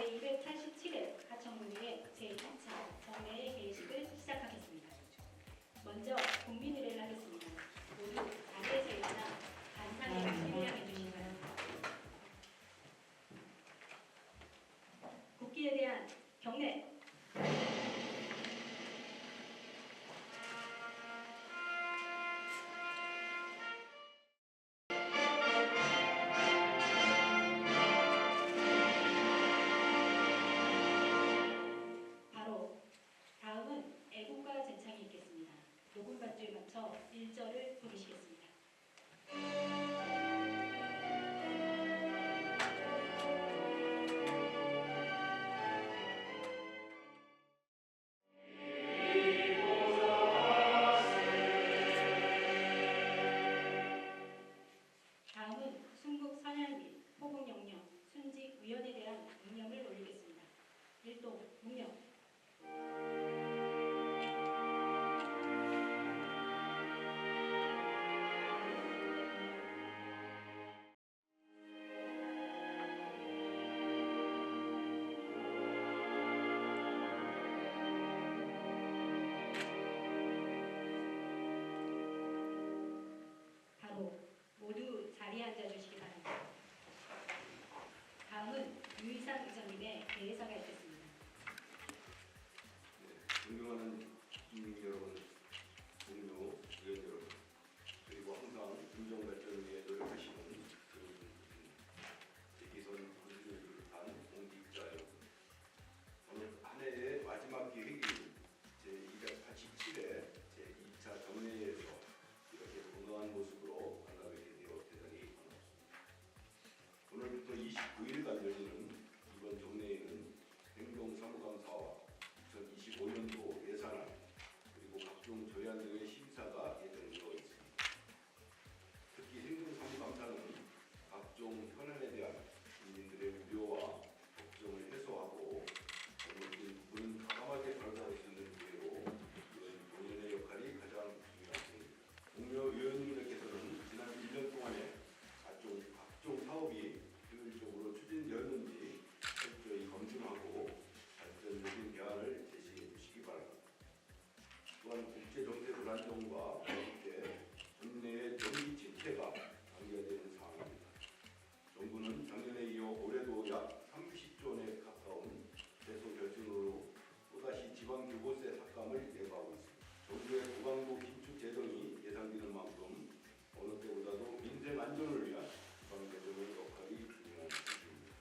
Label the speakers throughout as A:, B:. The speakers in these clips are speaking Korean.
A: 제287회 하청문회의 제2차 정례의 개식을 시작하겠습니다. 먼저 국민의례를 하겠습니다. 모두 자리에 세우거나 단상에 참여해 주시기 바랍니다. 국기에 대한 경례. 다음은 애국가 제창이 있겠습니다. 녹음 반주에 맞춰 1절을 부르시겠습니다. 다음은 순국 선양 및 호국 영령, 순직 위원에 대한 묵념을 올리겠습니다. 1동 묵념. 모두 자리에 앉아주시기 바랍니다. 다음은 유희상 의장님의 개회사가 있겠습니다.
B: 존경하는 국민 여러분, 동료 의원 여러분, 그리고 항상 국정 발전을 위해 노력하시는 대기선 군주를 비롯한 공직자 여러분, 오늘 한 해의 마지막 기획인 제287회 제2차 정례에서 이렇게 건강한 모습으로 만나뵙게 되어 대단히 반갑습니다. 오늘부터 29일간 열리는 이번 정례에는 행정사무감사와 2025년도 예산안 그리고 각종 조례안 등의 심사가 예정되어 있습니다. 특히 행정사무감사는 각종 현안에 대한 국민들의 우려와 걱정을 해소하고 잘못된 부분은 과감하게 바로잡을 수 있는 기회로 이런 본연의 역할이 가장 중요합니다. 동료 의원님들께서는 지난 1년 동안에 각종 사업이 효율적으로 추진되었는지 철저히 검증하고 발전적인 대안을 제시해 주시기 바랍니다. 또한 국제정세 불안정과 함께 국내의 정기 침체가 당겨되는 상황입니다. 정부는 작년에 이어 올해도 약 30조 원에 가까운 세수 결정으로 또다시 지방교부세 삭감을 예고하고 있습니다. 정부의 고강도 긴축 재정이 예상되는 만큼 어느 때보다도 민생 안전을 위한 지방재정의 역할이 중요한 시기입니다.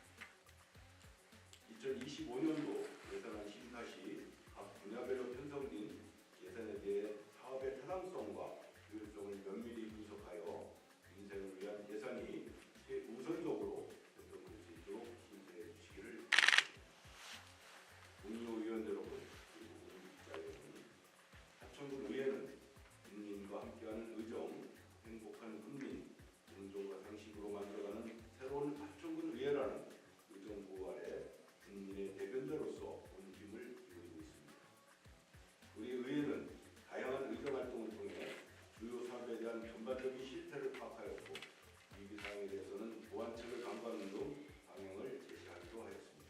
B: 2025년도 예산안 심사 시 각 분야별로 편성된 예산에 대해 사업의 타당성과 효율성을 면밀히 분석하여 민생을 위한 예산이 최우선적으로 편성될 수 있도록 심사해 주시기를 바랍니다. 동료 의원 여러분, 그리고 공직자 여러분, 하청군 의회는 국민과 함께하는 의정, 행복한 국민, 공정과 상식으로 만들어가는 새로운 하청군 의회라는 의정 구호 아래 국민의 대변자로서 온 힘을 기울이고 있습니다. 우리 의회는 다양한 의정 활동을 통해 주요 사업에 대한 전반적인 실태를 파악하였고 위기 상황에 대해서는 보완책을 강구하는 등 방향을 제시하기도 하였습니다.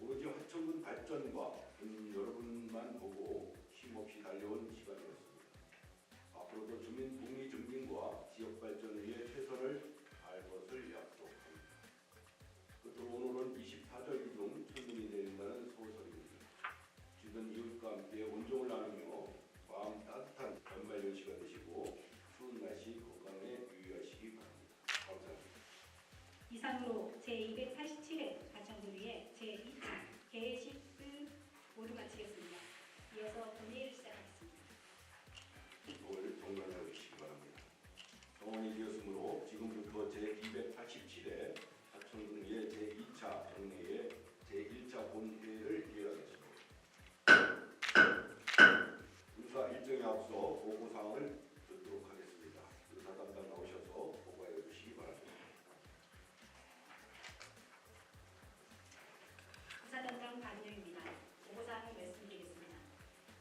B: 오로지 하청군 발전과 국민 여러분만 보고 쉼없이 달려온 시간이었습니다. 앞으로도 주민 복리 증진과 지역 발전을 위해 최선을 다할 것을 약속합니다. 끝으로 오늘은 24절기 중 천문이 내린다는 소설입니다. 주변 이웃과 함께 온종을 나누며 마음 따뜻한 연말 연시가 되시고 추운 날씨 건강에 유의하시기 바랍니다. 감사합니다.
A: 이상으로 제287회 하청문회의 제2차 개식을 모두 마치겠습니다. 이어서 본회의를 시작하겠습니다.
B: 이걸 정면해 주시기 바랍니다. 정원이 되었으므로 지금부터 제287회 하청문회 제2차 정례의 제1차 본회의를 기획하겠습니다. 의사 일정에 앞서 보고사항을 듣도록 하겠습니다. 의사 담당 나오셔서 보고해 주시기 바랍니다.
A: 의사 담당 반영입니다. 보고사항을 말씀드리겠습니다.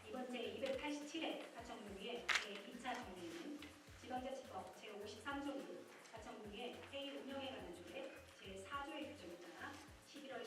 A: 이번 제287회 하청문회 제2차 정례는 지방자치법 제53조 및 하청문회 회의 운영에 관한 조례 제4조의 규정에 따라 11월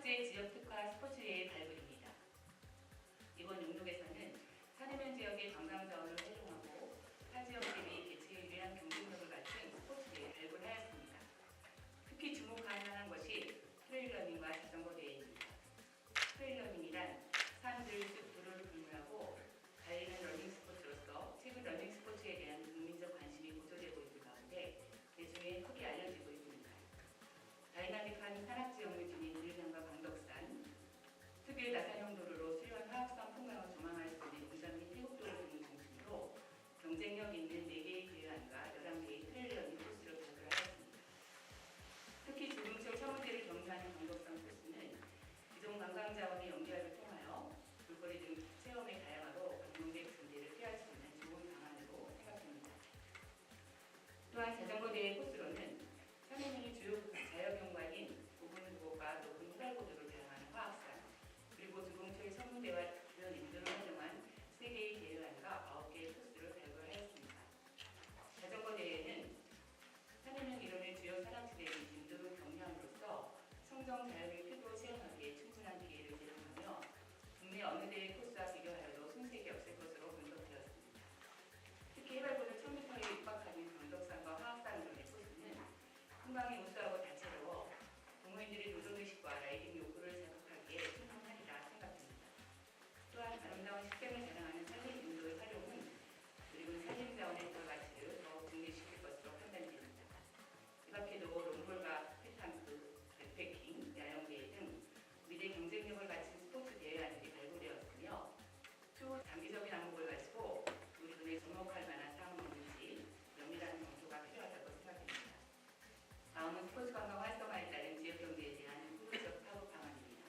C: 번째, 지역 특화 스포츠의 발굴입니다. 이번 용록에서는 산해면 지역의 관광 자원을 활용하고 타 지역 대비 개최에 유리한 경쟁력을 갖춘 스포츠대에 발굴하였습니다. 특히 주목할 만한 것이 트레일러닝과 자전거 대회입니다. 트레일러닝이란 산들, 숲, 도로를 불문하고 달리는 러닝 스포츠로서 최근 러닝 스포츠에 대한 국민적 관심이 고조되고 있는 가운데 대중에 크게 알려지고 있습니다. 다이나믹한 산악지형을 지닌 들산과 광덕산, 특유의 나사형 도로로 수려한 화학산 풍광을 조망할 수 있는 운전 및 태국도로 등을 중심으로 경쟁력 있는 4개의 대회안과 11개의 트레일러닝 코스를 발굴하였습니다. 특히 조금철 천문대를 경유하는 광덕산 코스는 기존 관광 자원의 연결을 통하여 볼거리 등 체험의 다양화로 방문객 증대를 피할 수 있는 좋은 방안으로 생각됩니다. 또한 자전거 대회 코스로는 산해면의 주요 자연경관인 좁은 도로가 높은 후발고도를 자랑하는 화학산, 그리고 주봉철 천문대와 주변 인도를 활용한 3개의 대회안과 9개의 코스를 발굴하였습니다. 자전거 대회는 산해면 이론의 주요 산악지대의 인도를 격려함으로써 청정 자연의 표도 체험하기에 충분한 기회를 제공하며 국내 어느 대회 코스와 비교하여도 손색이 없을 것으로 분석되었습니다. 특히 해발고도 1000m에 육박하는 광덕산과 화학산 이론의 코스는 풍광이 우수하고 다채로워 동호인들의 도전의식과 라이딩 욕구를 자극하기에 충분하리라 생각됩니다. 또한 아름다운 식생을 자랑하는 산림 인도의 활용은 그리고 산림 자원의 부가가치를 더욱 증대시킬 것으로 판단됩니다. 이 밖에도 롱볼과 페탄크, 백패킹, 야영대회 등 미래 경쟁력을 갖춘 스포츠 대회안들이 발굴되었으며 초장기적인 항목을 가지고 우리 눈에 주목할 만한 사항은 있는지 면밀한 검토가 필요하다고 생각됩니다. 다음은 스포츠 관광 활성화에 따른 지역 경제에 대한 후보적 파급 방안입니다.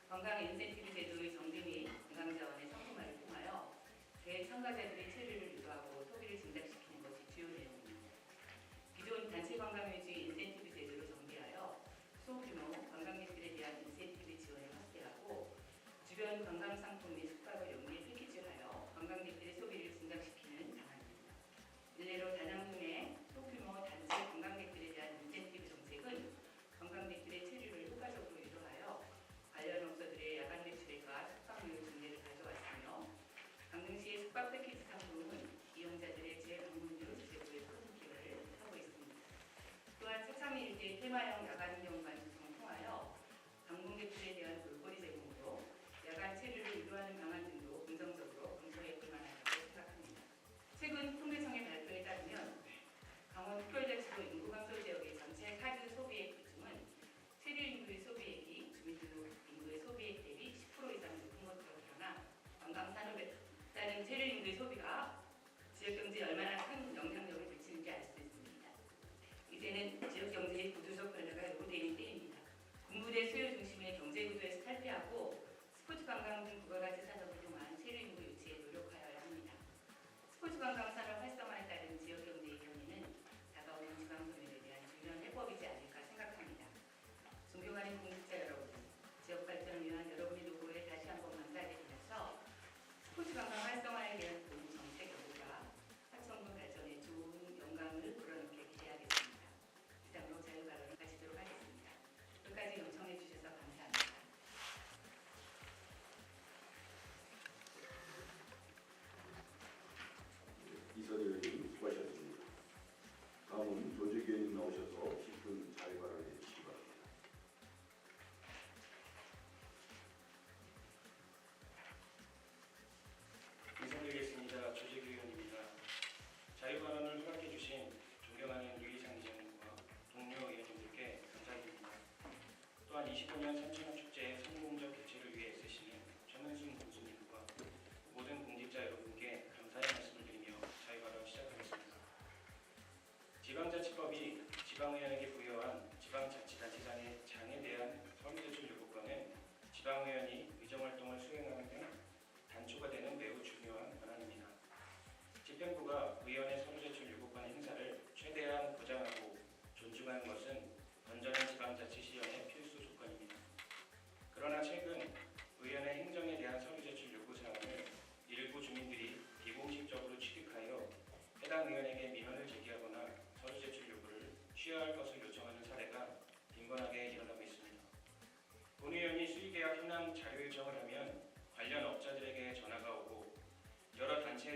C: 관광 인센티브 제도의 정비 및 관광 자원의 성공화를 통하여 대회 참가자들의 체류를 유도하고 소비를 증대시키는 것이 주요 내용입니다. 기존 단체 관광 위주의 인센티브 제도를 정비하여 소규모 관광객들에 대한 인센티브 지원을 확대하고 주변 관광 상품 및 숙박을 연계해 패키지하여 관광객들의 소비를 증가시키는 방안입니다. 일례로 다낭군의 소규모 단체 관광객들에 대한 인센티브 정책은 관광객들의 체류를 효과적으로 유도하여 관련 업소들의 야간 매출액과 숙박료의 증대를 가져왔으며 강릉시의 숙박 패키지 상품은 이용자들의 재방문율 제고에 큰 기여를 하고 있습니다. 또한 차참이 일대 테마형 야간 경관 구성을 통하여 방문객들에 대한 볼거리 제공으로 야간 체류를 유도하는 방안 등도 긍정적으로 검토해 볼 만하다고 생각합니다. 최근 통계청의 발표에 따르면 강원 특별자치도 인구 감소 지역의 전체 카드 소비액 비중은 체류 인구의 소비액이 주민등록 인구의 소비액 대비 10% 이상 높은 것으로 드러나 관광 산업에 따른 체류 인구의 소비가 지역 경제에 얼마나 큰 영향력을 미치는지 알 수 있습니다. 이제는 지역 경제의 구조적 변화가 요구되는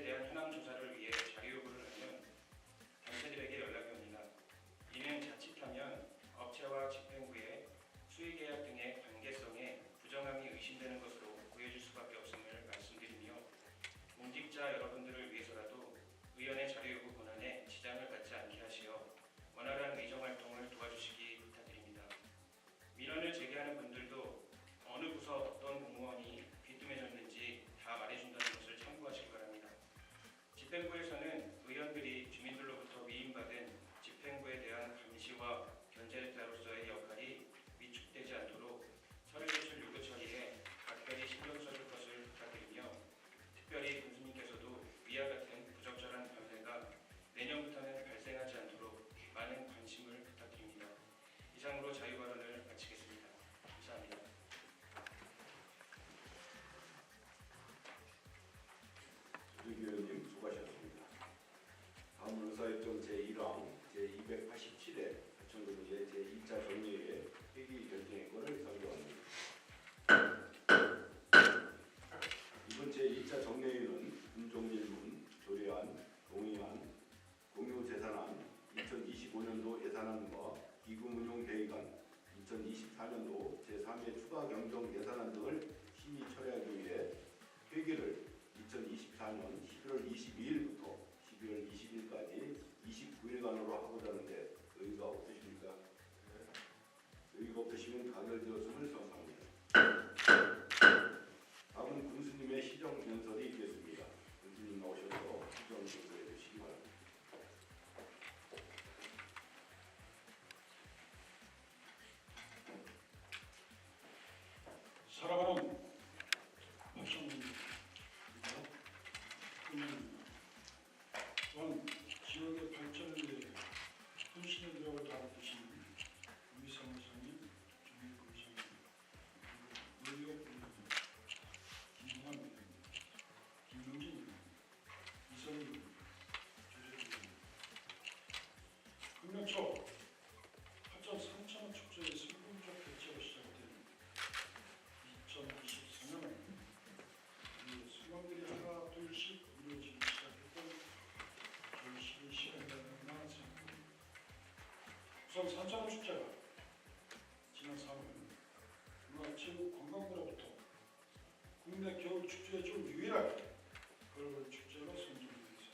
D: 대한 현황 조사를 위해 자료 요구를 하면 단체들에게 연락이 옵니다. 이는 자칫하면 업체와 집행부의 수의계약 등의 관계성에 부정함이 의심되는 것으로 보여질 수밖에 없음을 말씀드리며 공직자 여러분들을 위해서라도 의원의 자료 요구 권한에 지장을 받지 않게 하시어 원활한 의정활동을 도와주시기 부탁드립니다. 민원을 제기하는 분들도 어느 부서 어떤 공무원이 귀뚱해졌는지 다 말해준다는 것을 참고하시기 바랍니다. 집행부에서는 의원들이 주민들로부터 위임받은 집행부에 대한 감시와 견제자로서의 역할이 위축되지 않도록 서류 제출 요구 처리에 각별히 신경 써줄 것을 부탁드리며 특별히 군수님께서도 위와 같은 부적절한 관례가 내년부터는 발생하지 않도록 많은 관심을 부탁드립니다. 이상으로 자유발언을 마치겠습니다. 감사합니다.
B: 조직 위원님 수고하셨습니다. 다음 의사협정 제1항 제287회 하천군의 제2차 정례회 회기 결정의권을 상정합니다. 이번 제2차 정례회는 군종질문, 조례안, 동의안, 공유재산안, 2025년도 예산안과 기금운용계획안, 2024년도 제3회 추가 경정 예산안 등을 심의 처리하기 위해 회기를 2024년 11월 22일부터 12월 20일까지 29일간으로 하고자 하는데 의의가 없으십니까? 의의가 없으시면 가결되었음을 선포합니다. 다음은 군수님의 시정 연설이 있겠습니다. 군수님 나오셔서 시정 연설해 주시기 바랍니다.
E: 살아가는 박정훈입니다. 또한 지역의 발전을 위해 헌신의 노력을 다하고 계신 위성 의장님, 정일구 의장님, 그리고 의료 부장님, 김동환 의장님, 김명진 의장님, 이성희 의장님, 조재규 의장님. 금년 초 하천 3,000원 축제의 성공적 개최가 시작된 2024년은 우리 수강들이 하나 둘씩 이루어지기 시작했던 결실의 시간이라는 생각합니다. 우선 3,000원 축제가 지난 3월 문화체육관광부로부터 국내 겨울 축제 중 유일하게 글로벌 축제로 선정되면서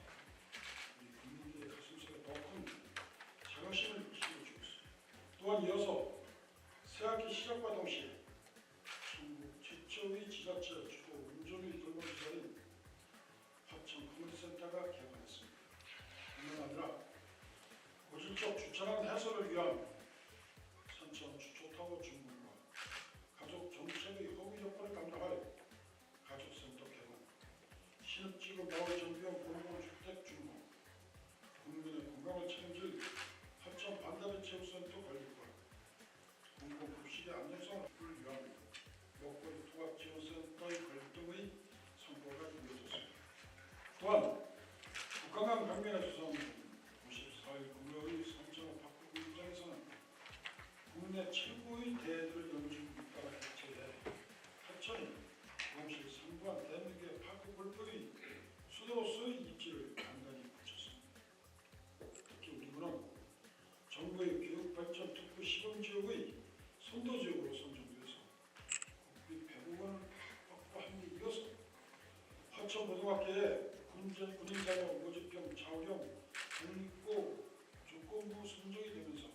E: 우리 국민들의 가슴속에 더 큰 자긍심을 키워주고 있습니다. 또한 이어서 새학기 시작과 동시에 전국 최초의 지자체 주도 운전의 돌봄시설인 화천 커뮤니티센터가 개관했습니다. 뿐만 아니라 고질적 주차장 해소를 위한 산천 주초타워 준공과 가족 정책의 허위 여건을 감당하여 가족센터 개관, 신입지구 마을 정비용 공공주택 준공, 국민의 건강을 책임질 화천 반다리 체육센터 건립과 공공급식의 안정성을 위한 먹거리 통합지원센터의 건립 등의 성과가 이루어졌습니다. 또한 북한강 강변에 조성된 54일 금요일 성천호 파크 공장에서는 국내 최고의 대회들을 연중 따라 개최해 하천이 공실 상부한 대한민국의 파크 골프의 수도로서의 입지를 단단히 굳혔습니다. 특히 우리 군은 정부의 교육발전 특구 시범지역의 선도지역으로 선정되어서 국비 100억 원을 확보한 데 이어서 화천고등학교에 군인자격 모집형 자우령 국립고 조건부 선정이 되면서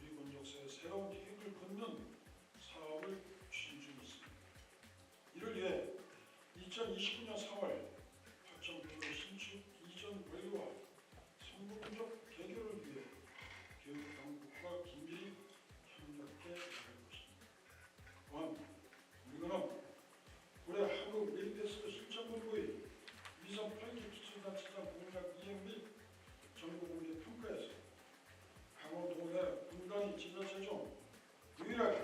E: 우리 건족사의 새로운 해역을 걷는 사업을 추진 중에 있습니다. 이를 위해 2029년 4월 화천교로 신축 이전 완료와 성공적 개교를 위해 교육당국과 긴밀히 협력해 나갈 것입니다. 또한 우리는 올해 한국 메리페스트 실천본부의 위성 8기 기초단체장 공약 이행 및 전국공개 평가에서 강원도 내 분단위 지자체 중 유일하게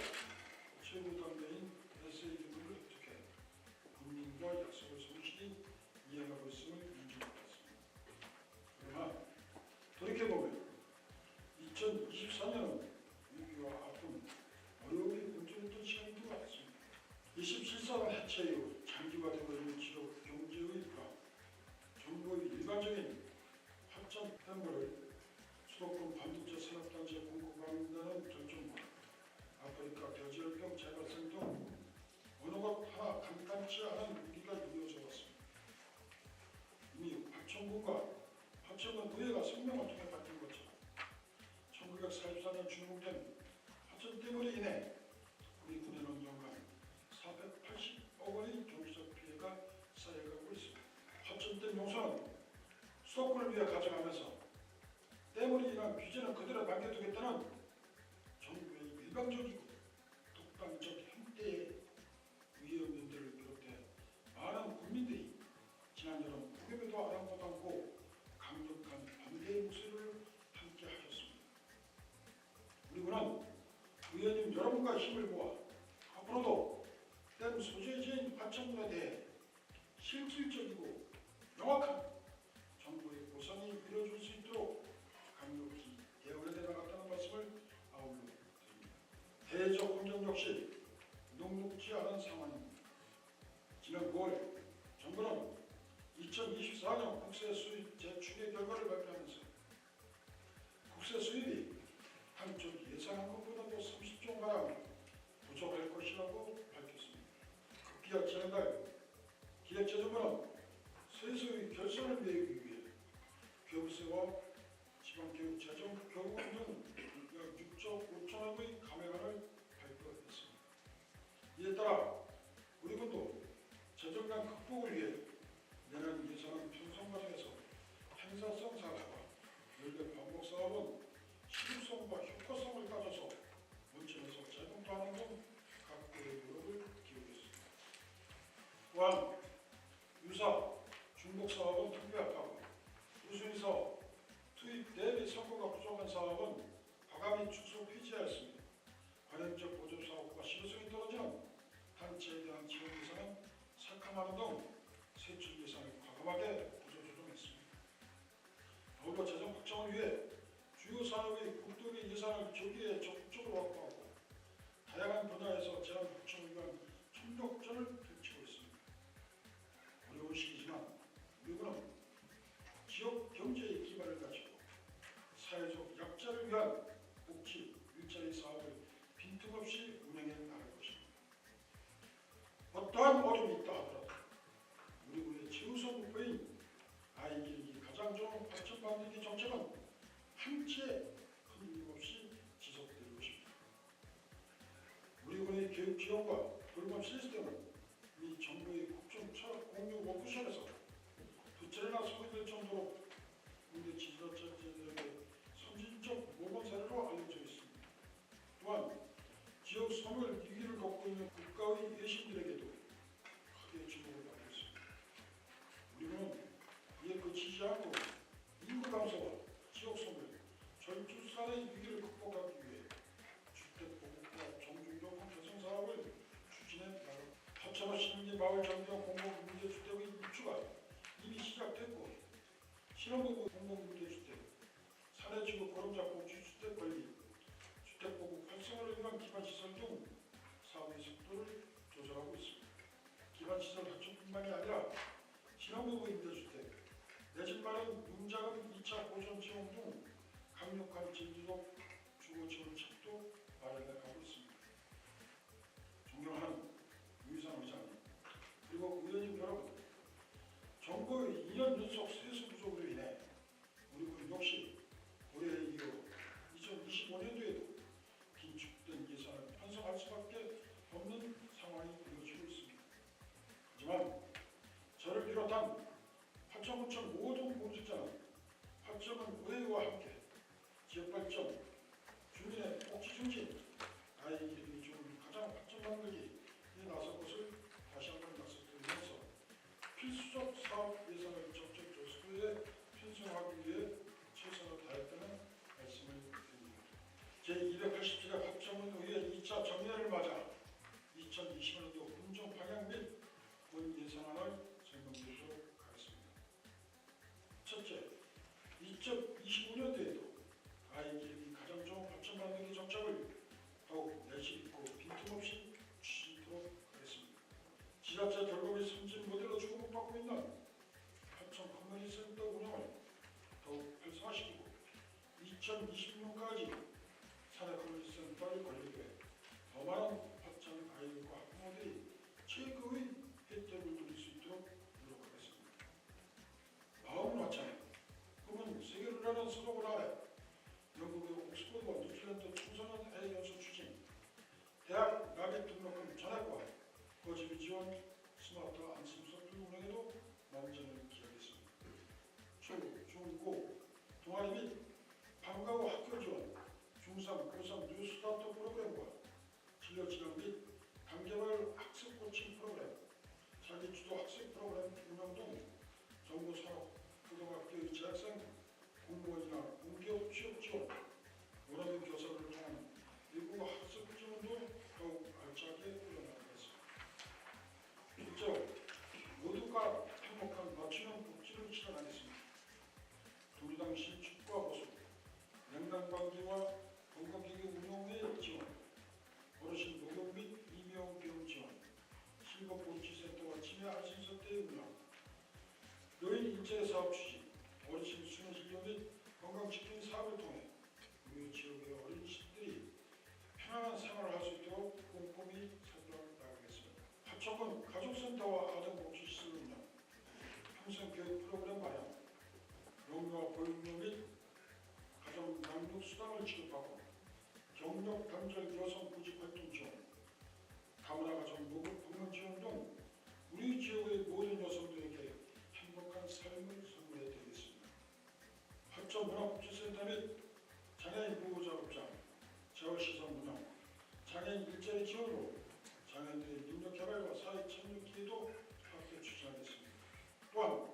E: 화천군과 화천군 의회가 성명을 통해 밝힌 것처럼 1944년 준공된 화천댐으로 인해 우리 군에는 연간 480억 원의 경제적 피해가 쌓여가고 있습니다. 화천댐 용서는 수도권을 위해 가져가면서 댐으로 인한 규제는 그대로 남겨두겠다는 정부의 일방적이고 독단적 행태의 위험들을 비롯해 많은 국민들이 지난 여름 폭염에도 아랑곳 않고 강력한 반대의 목소리를 함께 하셨습니다. 우리 군은 의원님 여러분과 힘을 모아 앞으로도 댐 소재지인 화천군에 대해 실질적이고 명확한 정부의 보상이 이루어질 수 있도록 강력히 대응해 나가겠다는 말씀을 아울러 드립니다. 대적 환경 역시 녹록지 않은 상황입니다. 지난 9월 정부는 2024년 국세 수입 재추계 결과를 발표하면서 국세 수입이 한쪽 예상한 것보다도 30조가량 부족할 것이라고 밝혔습니다. 급기야 지난달 기획재정부는 세수의 결산을 메우기 위해 교부세와 지방교육 재정 교부금 등 약 6조 5천억의 감액안을 발표했습니다. 이에 따라 우리 군도 재정난 극복을 위해 내년 예산안 편성 과정에서 행사성 사업과 연계 반복 사업은 실효성과 효과성을 따져서 원점에서 재검토하는 등 각국의 노력을 기울였습니다. 또한 유사 중복 사업은 특별하고 우수위 사업, 투입 대비 성과가 부족한 사업은 과감히 축소 폐지하였습니다. 관행적 보조 사업과 실효성이 떨어지는 단체에 대한 지원 예산은 삭감하는 등 세출 예산을 과감하게 보조 조정했습니다. 아울러 재정 확장을 위해 주요 사업의 국도의 예산을 조기에 적극적으로 확보하고 다양한 분야에서 재난 확충을 위한 총력전을 펼치고 있습니다. 어려운 시기지만 우리 군은 지역 경제의 기반을 가지고 사회적 약자를 위한 복지, 일자리 사업을 빈틈없이 운영해 나갈 것입니다. 어떠한 어려움이 있다 하더라도 우리 군의 최우선 목표인 아이 기르기 가장 좋은 화천 만들기 정책은 한치의 흔들림없이 지속될 것입니다. 우리 군의 교육 지원과 돌봄 시스템은 미 정부의 국정 공유 워크숍에서 두 차례나 소개될 정도로 군대 지도자들에게 선진적 모범 사례로 알려져 있습니다. 또한 지역 소멸 위기를 겪고 있는 국가의 외신들에게도 크게 주목을 받고 있습니다. 우리는 이에 그치지 않고 인구 감소와 지역 소멸, 절주산의 위기를 극복하기 위해 주택보급과 종중교통 개선 사업을 추진해 나갑니다. 하천호 시민지 마을 전경 공공임대주택의 입주가 이미 시작됐고 신혼부부 공공임대주택, 사내지구 거름자 복지주택 관리, 주택보급 활성화를 위한 기반시설 등 사업의 속도를 조절하고 있습니다. 기반시설 확충뿐만이 아니라 신혼부부 임대주택, 내 집 마련 융자금 2차 보전 지원 등 강력한 제도적 주거 지원책도 마련해 가고 있습니다. 존경하는 유희상 의장님 그리고 의원님 여러분, 정부의 2년 연속 세수 부족으로 인해 우리 군 역시 올해 이후 2025년도에도 긴축된 예산을 편성할 수밖에 없는 상황이 이어지고 있습니다. 하지만 저를 비롯한 화천군청 모든 공직자는 화천군 의회와 함께 지역발전, 주민의 복지 증진, 아이 기르기 좋은 가장 화천 만들기에 나설 것을 다시 한번 말씀드리면서 필수적 사업 예산을 적적 조수에 편성하기 위해 최선을 다했다는 말씀을 드립니다. 제287회 화천군 의회 2차 정례를 맞아 2020년도 군정 방향 및 군 예산안을 설명드리도록 하겠습니다. 첫째, 2025년도에도 아이 기르기 가장 좋은 화천 만들기 정책을 더욱 내실 있고 빈틈없이 추진토록 하겠습니다. 지자체 결국의 선진 모델로 주목받고 있는 화천 커뮤니티 센터 운영을 더욱 활성화시키고 2026년까지 사내 커뮤니티 센터를 건립해 더 많은 화천 아이들과 학부모들이 최고의 혜택을 누릴 수 있도록 노력하겠습니다. 마음은 화천, 청소년 슬로건 아래 영국의 옥스퍼드와 뉴질랜드 청소년 해외 연수 추진, 대학 납입 등록금 전액과 거주비 지원, 스마트 안심 서클 운영에도 만전을 기하겠습니다. 초, 중, 고, 동아리 및 방과 후 학교 지원, 중3, 고3 뉴 스타트 프로그램과 진로 지원 및 단계별 학습 코칭 프로그램, 자기주도 학습 프로그램 운영 등 정부 산업, 고등학교의 재학생, 공무원이나 공기업 취업 지원, 원어민 교사를 통한 외국어 학습 지원도 더욱 알차게 이뤄나가겠습니다. 둘째로 모두가 행복한 맞춤형 복지를 실현하겠습니다. 동주당시 축구와 보수, 냉난방기와 건강기기 운영의 지원, 어르신 목욕 및 이명병 지원, 실버복지센터와 치매 안심센터의 운영, 노인 인재 사업 추진, 어르신 수면 진료 및 건강지킴 사업을 통해 우리 지역의 어르신들이 편안한 생활을 할 수 있도록 꼼꼼히 살펴 나가겠습니다. 하청은 가족센터와 아동복지시설 운영, 평생교육 프로그램 마련, 영유아 보육료 및 가정 양육 수당을 지급하고 경력 단절 여성 구직 활동 지원, 다문화 가정 모금 방문 지원 등 우리 지역의 모든 여성들에게 행복한 삶을 선물해 드리겠습니다. 합천 문화복지센터 및 장애인 보호작업장, 재활시설 운영, 장애인 일자리 지원으로 장애인들의 능력 개발과 사회 참여 기회도 함께 추진하겠습니다. 또한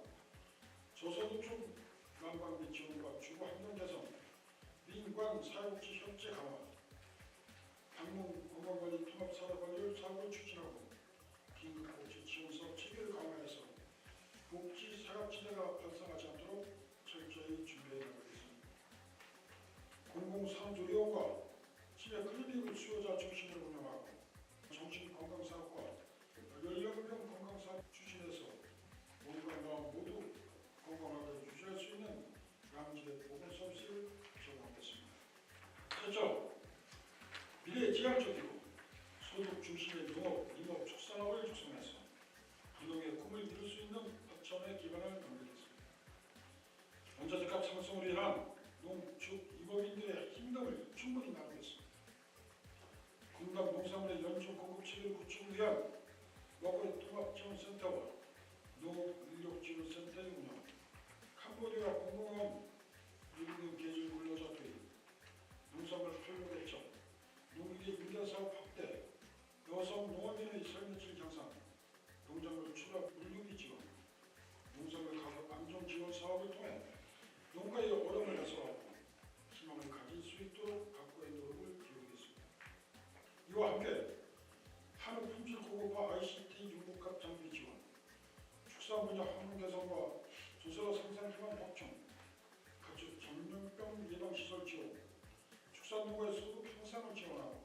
E: 저소득층 난방비 지원과 주거 환경 개선, 민관 사회복지 협재 강화, 방문 건강관리 통합사회관리를 사업을 추진하고 긴급복지 지원사업 체계를 강화해서 복지 사각지대가 발생하지 않도록 철저히 준비해 나가겠습니다. 공공산후조리원과 치매 클리닉을 수요자 중심으로 운영하고 정신건강사업과 연령별 건강사업 추진해서 몸과 마음 모두 건강하게 유지할 수 있는 양질의 보건 서비스를 제공하겠습니다. 셋째, 미래지향적이고 소득 중심의 농업, 임업, 축산업을 육성해서 부동의 꿈을 이룰 수 있는 하천의 기반을 만들겠습니다. 원자재값 상승으로 인한 농축 임업인들의 힘듦을 충분히 나누겠습니다. 군당 농산물의 연중 공급 체계를 구축을 위한 먹거리 통합지원센터와 농업인력지원센터의 운영, 캄보디아 공공원 미국의 계절 근로자 투입, 농산물 활로 개척, 농기계 인가사업 확대, 여성 농업인의 삶의 질 향상, 농작물 출하 물류비 지원, 농산물 가격 안정 지원 사업을 통해 농가의 어려움을 해소하고 희망을 가질 수 있도록 각고의 노력을 기울이겠습니다. 이와 함께 한우 품질 고급화 ICT 융복합 장비 지원, 축산 분야 환경 개선과 조세로 생산 기반 확충, 가축 전염병 예방 시설 지원, 축산농가의 소득 향상을 지원하고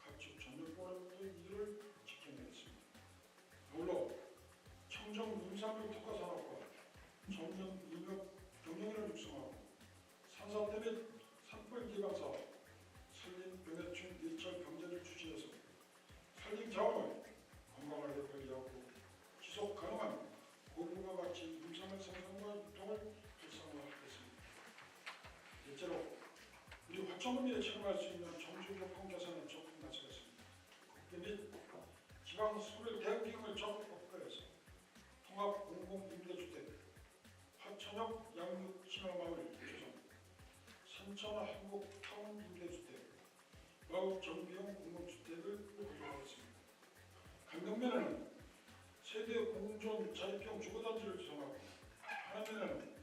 E: 가축 전염병으로부터 이를 지켜내겠습니다. 아울러 청정 농산물 특화 산업과 전면 인력 경영인을 육성하고 산사태 및 산불 예방 사업, 산림 병해충 일철 방제를 추진해서 산림 자원을 건강하게 관리하고 지속 가능한 고부가 가치 임산물 생산과 유통을 활성화하겠습니다. 넷째로 우리 화천군민이 체감할 수 있는 정주교통 개선에 적극 나서겠습니다. 국회 및 지방 스물 대응기금을 적극 확보해서 통합 공공임대주택, 화천역 양육 친화마을 조성, 산천화 행복타운 임대주택, 마을 정비용 공공주택을 구조하겠습니다. 강경면에는 세대 공존 자립형 주거단지를 조성하고 하남면에는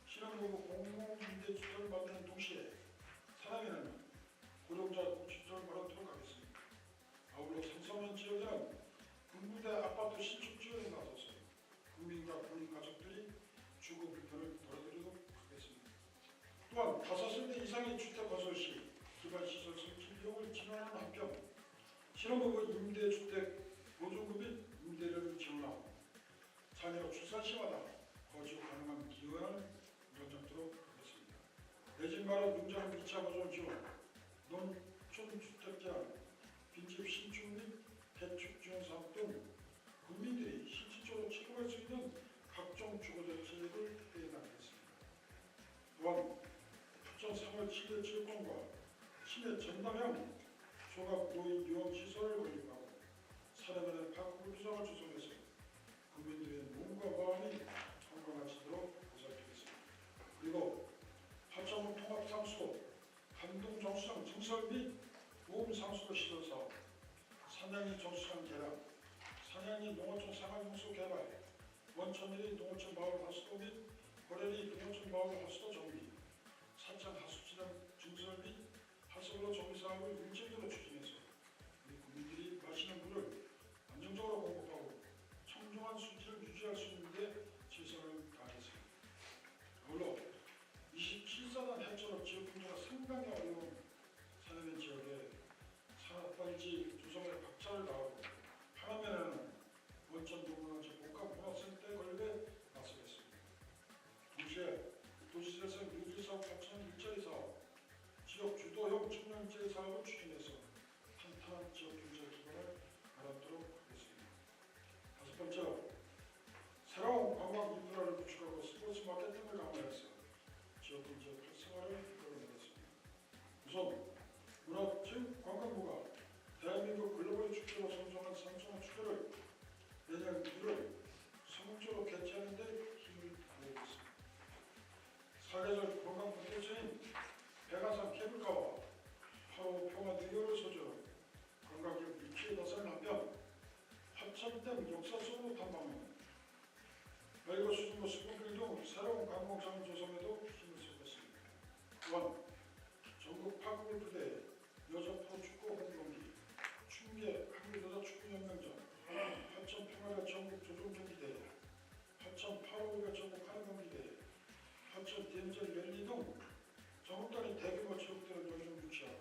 E: 신혼부부 공공임대주택을 만드는 동시에 사남에는 고령자 복지주택을 마련토록 하겠습니다. 아울러 산서면 지역에는 군부대 아파트 신축 지원에 나서서 국민과 군인 가족들이 주거 불편을 덜어드리도록 하겠습니다. 또한 5세대 이상의 주택 건설 시 기반시설 설치 비용을 지원하는 한편 신혼부부 임대주택 보조금 및 임대료를 지원하고 자녀 출산 시마다 거주 가능한 기여를 연장토록 하겠습니다. 내 집 마련 용적 2차 보존 지원, 농촌주택 제한, 빈집 신축 및 개축 지원 사업 등 국민들이 실질적으로 체감할 수 있는 각종 주거 대책을 해나가겠습니다. 또한 피해 지역권과 시내 전담형 종합 노인 유흥 시설을 건립하고 사내면의 파크 부장을 조성해서 국민들의 몸과 마음이 건강하시도록 보살피겠습니다. 그리고 하천문 통합상수도 감동정수장 증설 및 보험상수도 시설사업, 산양리 정수장 개량, 산양리 농어촌 상하용수 개발, 원천리 농어촌 마을 하수도 및 고래리 농어촌 마을 하수도 정비, 사창 하수진앙 증설 및 하수로 정비 사업을 일정적으로 추진해서 우리 국민들이 마시는 물을 안정적으로 공급하고 청정한 수질을 유지할 수 있는 데 최선을 다하겠습니다. 아울러 27사단 해처로 지역 분야가 상당히 어려운 산해면 지역에 산업단지 조성에 박차를 가하고 하나면에는 원천 동문화재 복합 문화센터의 건립에 나서겠습니다. 동시에 도시재생 유지사업 합천 일자리 사업, 지역 주도형 청년 일자리 사업을 추진해서 탄탄한 지역 경제 기반을 마련하도록 하겠습니다. 다섯 번째로 새로운 관광 인프라를 구축하고 스포츠 마케팅을 강화해서 지역 경제 활성화를 이끌어내겠습니다. 우선 문화체육관광부가 대한민국 글로벌 축제로 선정한 삼성화 축제를 내년 1월 성공적으로 개최하는 데 힘을 다하겠습니다. 사계절 관광 콘텐츠인 백아산 케이블카와 8호 평화대교를 소재로 관광객 유치에 나서는 한편 합천댐 역사 속으로 탐방하는 멜거 수중로 스포길 등 새로운 관광장 조성에도 힘을 쏟았습니다. 또한 전국 파크골프대회, 여자 프로축구 홈경기, 충계 한국여자축구연맹전, 합천 평화가 전국 조종경기대회, 합천 8.5가 전국 한경기대회, 합천 DMZ 랠리 등 전국 단위 대규모 지역대회를 연중 유치하고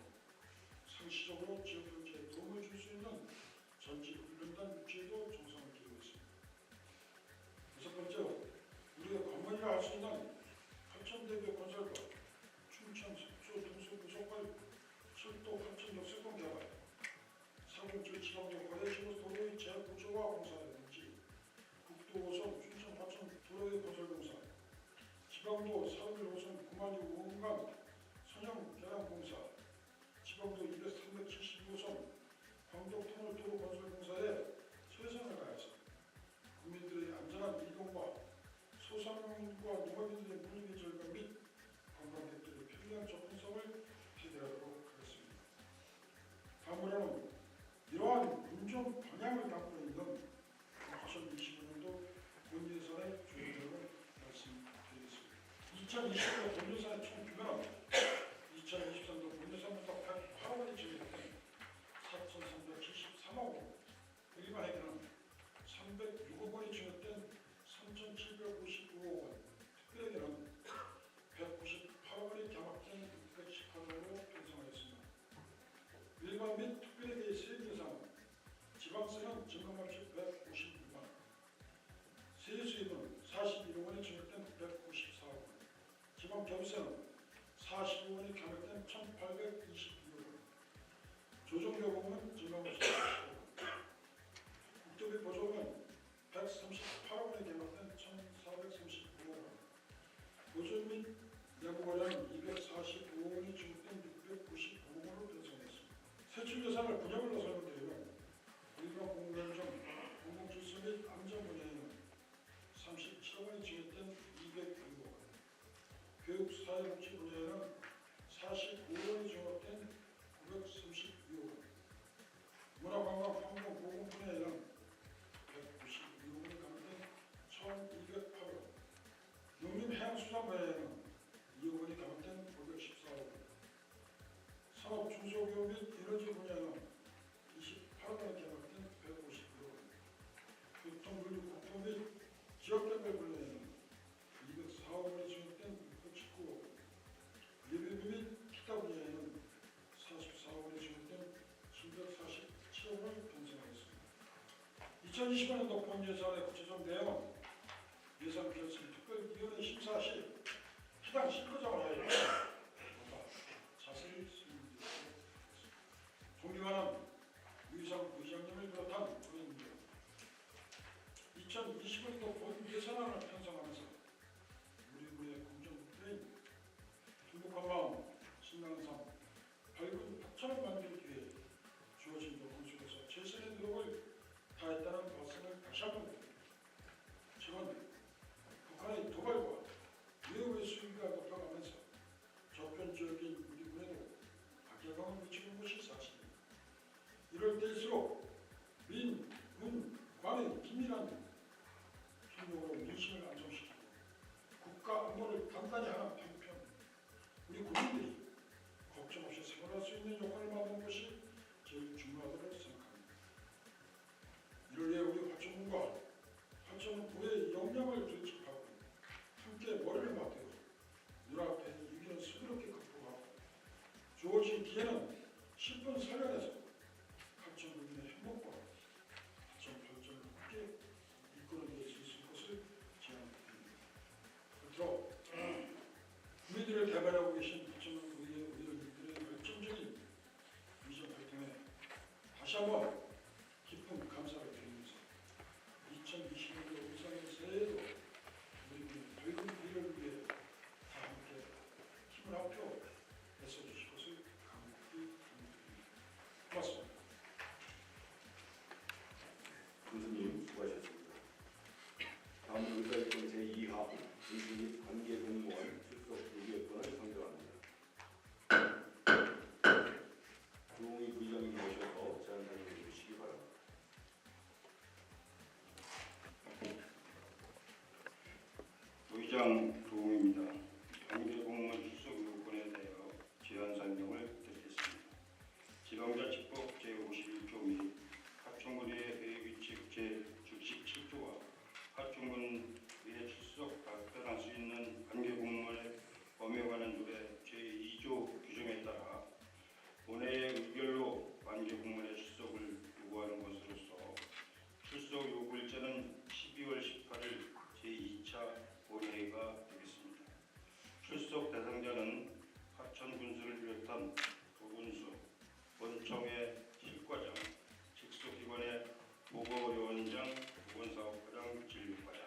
E: 상시적으로 지역 경제에 도움을 줄 수 있는 전직 훈련단 유치에도 정성을 기울이고 있습니다. 여섯 번째로 우리의 관문이라 할 수 있는 합천대교 건설과 춘천 속초 등수부속발 철도 합천 역세권 개발, 사공칠 지방도 거래지구 도로의 재구조화 공사라든지 국도호선 춘천 화천 도로의 건설 공사, 지방도 4.1호선 구만리 우흥간 선형 개량 공사, 지방도 372호선 광덕터널 도로 건설 공사에 최선을 다해서 국민들의 안전한 이동과 소상공인과 농업인들의 물류 절감 및 관광객들의 편리한 접근성을 해결하도록 하겠습니다. 다음으로는 이러한 운전 방향을 담고 있는 2025년도 본예산의 조정을 말씀드리겠습니다. 2025년 본예산의 총 규모는 2023년 본예산부터 8월에 지급된 4,373억 원, 일반에게는 306억 원이 지급된 3,755억 원, 특별에게는 198억 원이 경합된 618억으로 편성하였습니다. 일반 및 특별에게의 세액 예산은 지방세는 증감없이 156만 원, 세수입은 41억 원이 지급된 194억 원, 지방경세는 45억 원이 경합된 1,822억 원, 조정요금은 증감없이 10억 원, 국토비 보조금은 138억 원이 경합된 1,435억 원, 보존 및 내부관련 245억 원이 지급된 695억 원으로 편성했습니다. 세출 예산을 분야별로 설명드리면 일반 공공행정, 공공질서 및 안전 분야에는 37억 원이 지급된 206억 원, 교육사회복지 분야에는 45억 원이 지급된 932억 원, 문화관광 환경보건 분야에는 192억 원이 감된 1,208억 원, 농림해양수산 분야에는 2억 원이 감된 514억 원, 산업 중소기업 및 에너지 분야에는 28억 원이 감된 152억 원, 교통물류 국토 및 지역개발 분야에는 204억 원이 지급된 619억 원, 예비비 및 기타 분야에는 44억 원이 지급된 747억 원을 편성하였습니다. 2025년도 본예산의 구체적 내용은 예산 결정 특별위원회 심사 시 해당 실거정을 하여 보다 자세히 설명드리도록 하겠습니다. 존경하는 유희상 부의장님을 비롯한 의원님, 2025년도 본 예산안을 편성하면서 우리 군의 공정국회인 행복한 마음, 신나는 간단히 하나 한편 우리 국민들이 걱정 없이 생활할 수 있는 여건을 만드는 것이 제일 중요하다고 생각합니다. 이를 위해 우리 화천군과 화천구의 역량을 결집하고 함께 머리를 맞대고 눈앞에 있는 위기를 슬기롭게 극복하고 주어진 기회는 10분 살려내서 화천 국민의 행복과 화천 발전을 함께 이끌어낼 수 있을 것을 제안드립니다. 끝으로 국민들을 대변하고 계신 화천구의 의원님들의 결정적인 비전 활동에 다시 한번 깊은 감사를 드리면서 2020년도 울산의 새해에도 우리 밝은 미래를 위해 다 함께 힘을 합쳐 애써주실 것을 강력히 당부드립니다. 고맙습니다.
B: 군수님 수고하셨습니다. 다음은 의사일정 제2항 군수 및 관계 공무원 출석 요구권을 선정합니다. 조홍희 부의장님 모셔서 제안 설명해 주시기 바랍니다.
F: 부의장 조홍입니다. 관계공무원 출석 요건에 대하여 제안 설명을 드리겠습니다. 지방자치법 제51조 및 화천군의 회의규칙 제67조와 화천군의 출석 발표할 수 있는 관계공무원의 범위에 관한 조례 제2조 규정에 따라 본회의 의결로 관계공무원의 출석을 요구하는 것으로서 출석 요구일자는 12월 18일 제2차 본회의가 되겠습니다. 출석 대상자는 화천군수를 비롯한 도군수, 본청의 실과장, 직속기관의 보고요원장, 보건사업과장, 진료과장,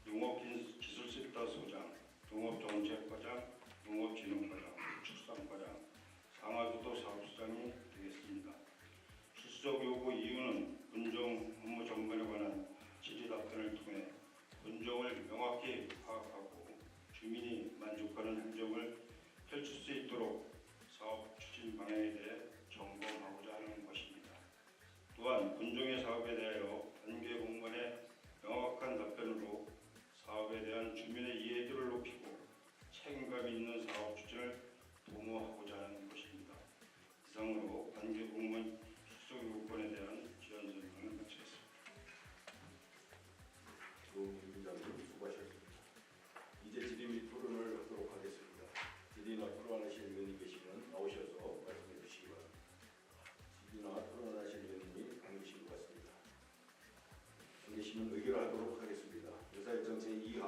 F: 농업기술센터소장, 농업정책과장, 농업진흥과장, 축산과장, 상하교도사업소장이 되겠습니다. 출석 요구 이유는 군정 업무 전반에 관한 질의 답변을 통해 군정을 명확히 파악하고 주민이 만족하는 행정을 펼칠 수 있도록 사업 추진 방향에 대해 점검하고자 하는 것입니다. 또한 군정의 사업에 대하여 관계 공무원의 명확한 답변으로 사업에 대한 주민의 이해도를 높이고 책임감 있는 사업 추진을 도모하고자 하는 것입니다. 이상으로 관계 공무원 출석 요건에 대한 지원 설명을 마치겠습니다.
B: 조홍희 부의장님 수고하셨습니다. 이제 질의 및 토론을 하도록 하겠습니다. 질의나 토론하실 의원이 계시면 나오셔서 말씀해 주시기 바랍니다. 질의나 토론하실 의원님이 안 계신 것 같습니다. 안 계시면 의결하도록 하겠습니다. 의사일정 제2항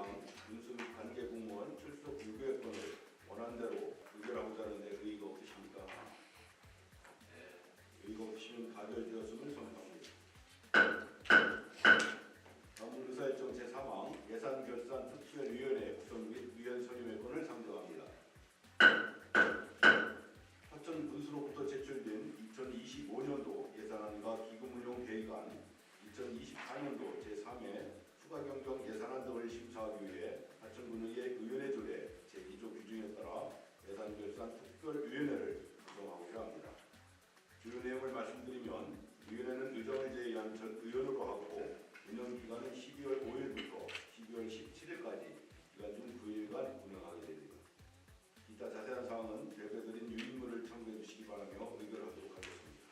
B: 군수 및 관계 공무원 출석 요구권을 원안대로 의결하고자 하는데 의의가 없으십니까? 의의가 없으시면 가결되었음을 선포합니다. 다음은 의사일정 제3항 예산결산특별위원회 구성 및 위원 선임의권을 상정합니다. 화천 군수로부터 제출된 2025년도 예산안과 기금운용 계획안, 2024년도 제3회 추가경정 예산안 등을 심사하기 위해 화천군의회 의원회 조례 제2조 규정에 따라 예산결산특별위원회를 구성하고자 합니다. 주요 내용을 말씀드리면 위원회는 의장을 제외한 전 의원으로 하고 운영기간은 12월 5일부터 12월 17일까지 기간 중 9일간 운영하게 됩니다. 기타 자세한 사항은 배부해드린 유인물을 참고해 주시기 바라며 의결하도록 하겠습니다.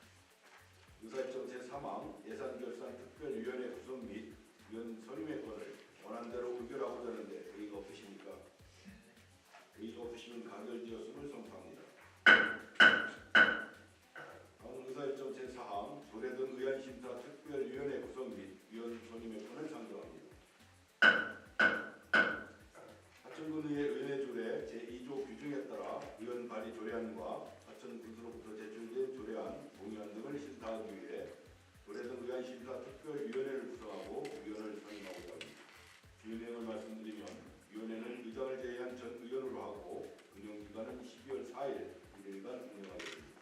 B: 의사일정 제3항 예산결산특별위원회 구성 및 위원 선임의권을 원안대로 의결하고자 하는데 의의가 없으십니까? 의의가 없으시면 가결되었음을 선포합니다. 다음은 의사일정 제4항 조례등 의안심사 특별위원회 구성 및 위원 선임의권을 상정합니다. 화천군의회 의원회 조례 제2조 규정에 따라 의원 발의 조례안과 화천군수로부터 제출된 조례안, 동의안 등을 심사하기 위해 조례등 의안심사 특별위원회를 구성하고 위원을 선임하고자 합니다. 주요 내용을 말씀드리면 위원회는 의장을 제외한 전 의원으로 하고 운영기간은 12월 4일 1일간 운영하게 됩니다.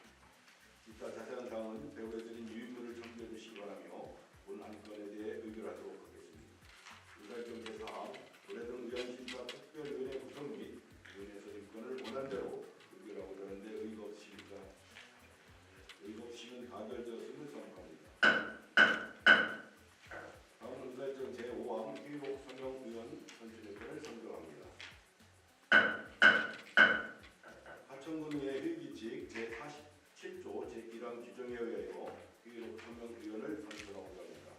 B: 기타 자세한 사항은 배부해드린 유인물을 참고해 주시기 바라며 본 안건에 대해 의결하도록 하겠습니다. 의사일정 제4항 조례등 의안심사 특별위원회 구성 및 위원회 선임권을 원안대로 의결하고자 하는데 의의가 없으십니까? 의의가 없으시면 가결되었음을 선포합니다. 다음은 의사일정 제5항 회복 성형 의원 선출의권을 선정합니다. 규정에 의하여 교육 설명위원을 선출하고자 합니다.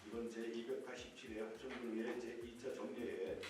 B: 이번 제287회 합천군의 제2차 정례에